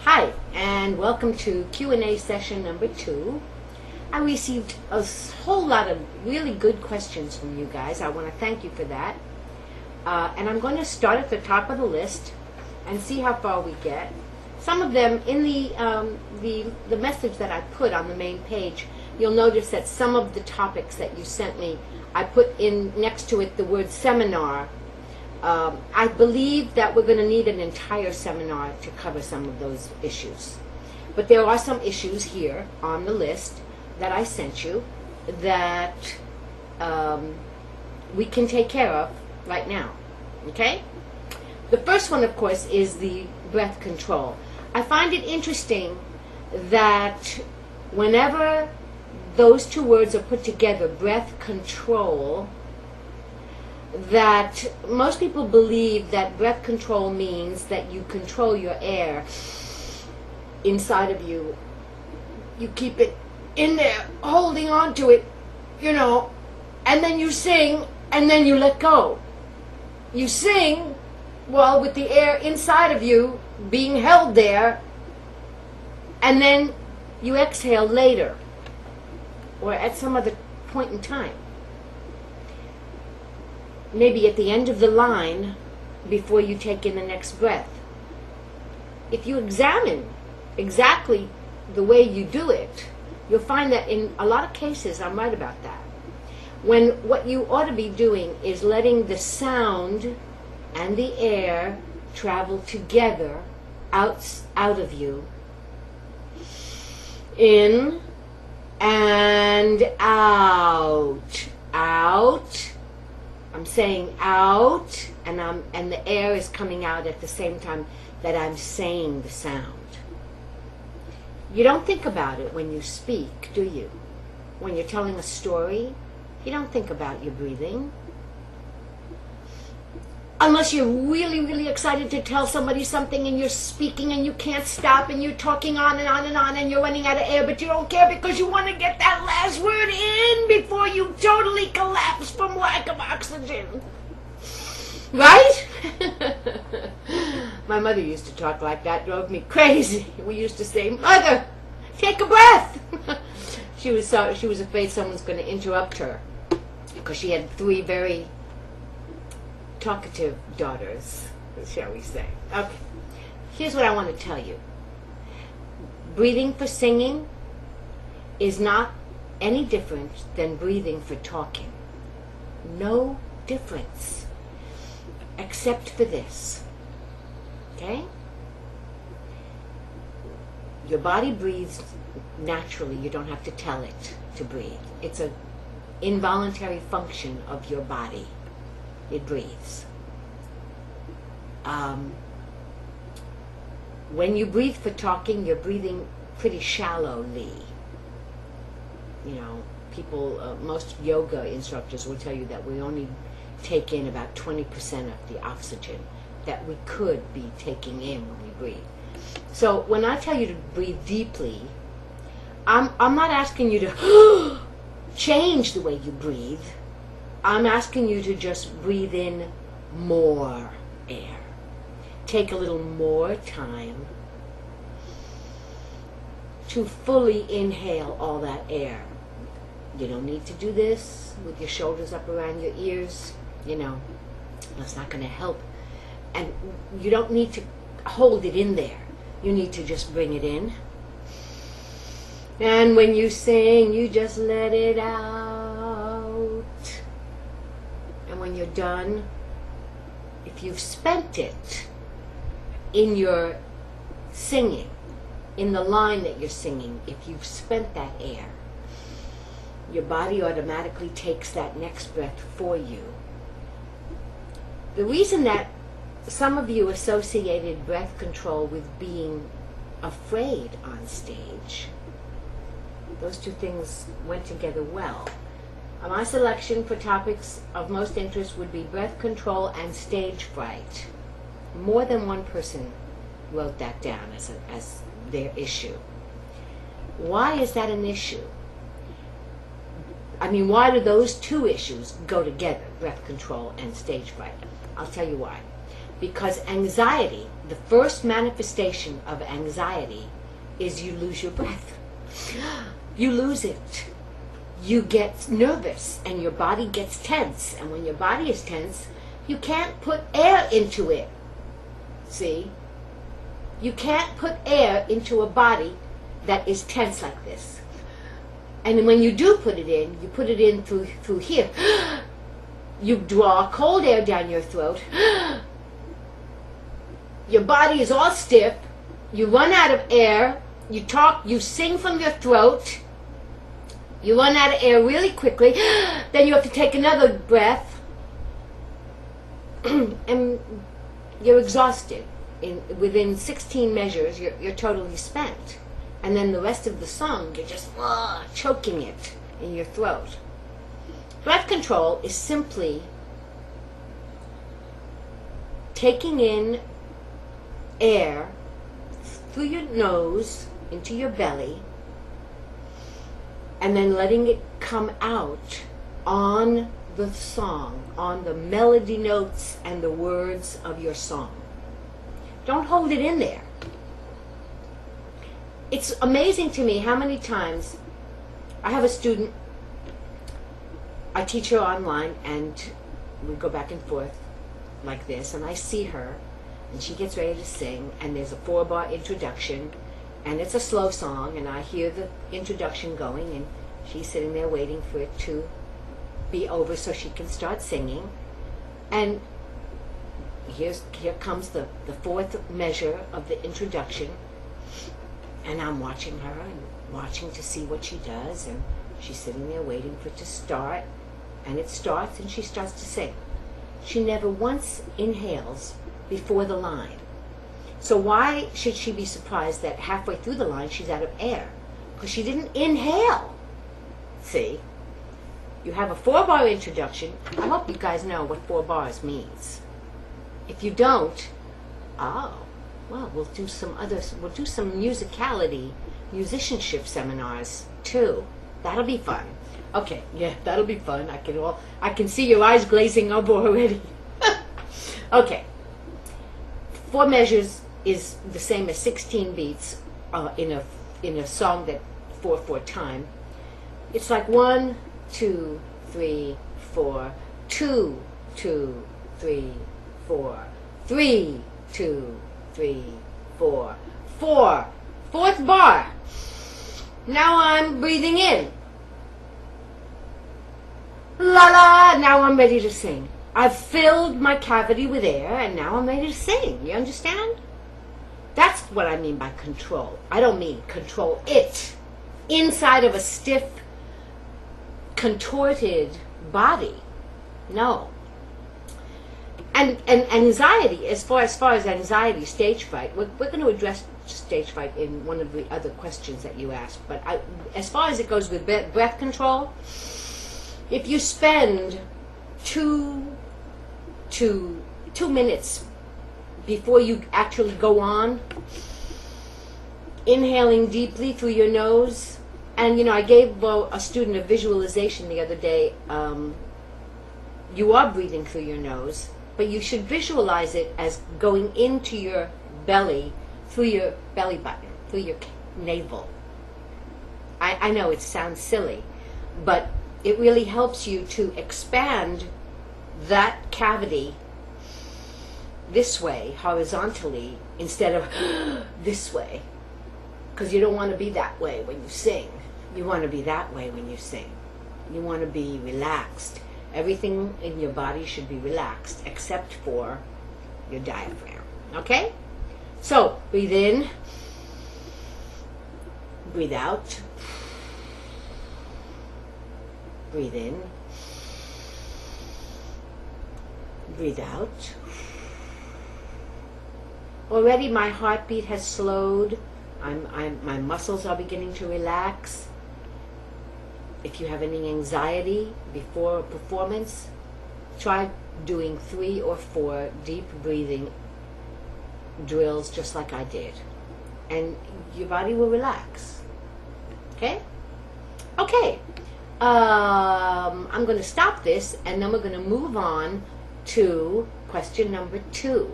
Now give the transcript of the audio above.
Hi, and welcome to Q&A session number 2. I received a whole lot of really good questions from you guys. I want to thank you for that. And I'm going to start at the top of the list and see how far we get. Some of them in the message that I put on the main page, you'll notice that some of the topics that you sent me, I put in next to it the word seminar. I believe that we're going to need an entire seminar to cover some of those issues. But there are some issues here on the list that I sent you that we can take care of right now. Okay? The first one, of course, is the breath control. I find it interesting that whenever those two words are put together, breath control, that most people believe that breath control means that you control your air inside of you. You keep it in there, holding on to it, and then you sing, and then you let go. You sing, well, with the air inside of you being held there, and then you exhale later, or at some other point in time. Maybe at the end of the line before you take in the next breath. If you examine exactly the way you do it, you'll find that in a lot of cases I'm right about that. When what you ought to be doing is letting the sound and the air travel together out of you. In and out. Out. I'm saying out, and the air is coming out at the same time that I'm saying the sound. You don't think about it when you speak, do you? When you're telling a story, you don't think about your breathing. Unless you're really, really excited to tell somebody something and you're speaking and you can't stop and you're talking on and on and on and you're running out of air, but you don't care because you want to get that last word in before you totally collapse from lack of oxygen. Right? My mother used to talk like that, drove me crazy. We used to say, "Mother, take a breath." She was afraid someone's going to interrupt her because she had 3 very talkative daughters, shall we say. Okay, here's what I want to tell you. Breathing for singing is not any different than breathing for talking. No difference, except for this. Okay? Your body breathes naturally. You don't have to tell it to breathe. It's an involuntary function of your body. It breathes. When you breathe for talking, you're breathing pretty shallowly. People, most yoga instructors will tell you that we only take in about 20% of the oxygen that we could be taking in when we breathe. So when I tell you to breathe deeply, I'm not asking you to change the way you breathe. I'm asking you to just breathe in more air. Take a little more time to fully inhale all that air. You don't need to do this with your shoulders up around your ears. That's not going to help. And you don't need to hold it in there. You need to just bring it in. And when you sing, you just let it out. And when you're done, if you've spent it in your singing, in the line that you're singing, if you've spent that air, your body automatically takes that next breath for you. The reason that some of you associated breath control with being afraid on stage, those two things went together well. My selection for topics of most interest would be breath control and stage fright. More than one person wrote that down as their issue. Why is that an issue? Why do those two issues go together, breath control and stage fright? I'll tell you why. Because anxiety, the first manifestation of anxiety is you lose your breath. You lose it. You get nervous and your body gets tense. And when your body is tense, you can't put air into it. See? You can't put air into a body that is tense like this. And when you do put it in, you put it in through here. You draw cold air down your throat. Your body is all stiff. You run out of air. You talk, you sing from your throat. You run out of air really quickly. Then you have to take another breath. And you're exhausted. Within 16 measures, you're totally spent. And then the rest of the song, you're just choking it in your throat. Breath control is simply taking in air through your nose into your belly and then letting it come out on the song, on the melody notes and the words of your song. Don't hold it in there. It's amazing to me how many times I have a student, I teach her online and we go back and forth like this, and I see her and she gets ready to sing and there's a 4-bar introduction and it's a slow song and I hear the introduction going and she's sitting there waiting for it to be over so she can start singing. And here comes the 4th measure of the introduction, and I'm watching her and watching to see what she does, and she's sitting there waiting for it to start, and it starts and she starts to sing. She never once inhales before the line. So why should she be surprised that halfway through the line she's out of air? Because she didn't inhale. See? You have a 4-bar introduction. I hope you guys know what 4 bars means. If you don't, well, we'll do some musicality, musicianship seminars too. That'll be fun. Okay, yeah, that'll be fun. I can see your eyes glazing over already. Okay. 4 measures is the same as 16 beats in a song that 4/4 time. It's like 1, 2, 3, 4, 2, 2, 3, 4, 3, 2, 3, 4, 4. 4th bar. Now I'm breathing in. La la. Now I'm ready to sing. I've filled my cavity with air and now I'm ready to sing. You understand? That's what I mean by control. I don't mean control it inside of a stiff, contorted body. No. And anxiety, as far as anxiety, stage fright, we're going to address stage fright in one of the other questions that you asked. But as far as it goes with breath control, if you spend 2 minutes before you actually go on, inhaling deeply through your nose, and I gave a student a visualization the other day. You are breathing through your nose, but you should visualize it as going into your belly, through your belly button, through your navel. I know it sounds silly, but it really helps you to expand that cavity this way, horizontally, instead of this way. Because you don't want to be that way when you sing. You want to be that way when you sing. You want to be relaxed. Everything in your body should be relaxed except for your diaphragm. Okay? So, breathe in. Breathe out. Breathe in. Breathe out. Already my heartbeat has slowed. My muscles are beginning to relax. If you have any anxiety before a performance, try doing 3 or 4 deep breathing drills just like I did. And your body will relax. Okay? Okay. I'm going to stop this and then we're going to move on to question number 2.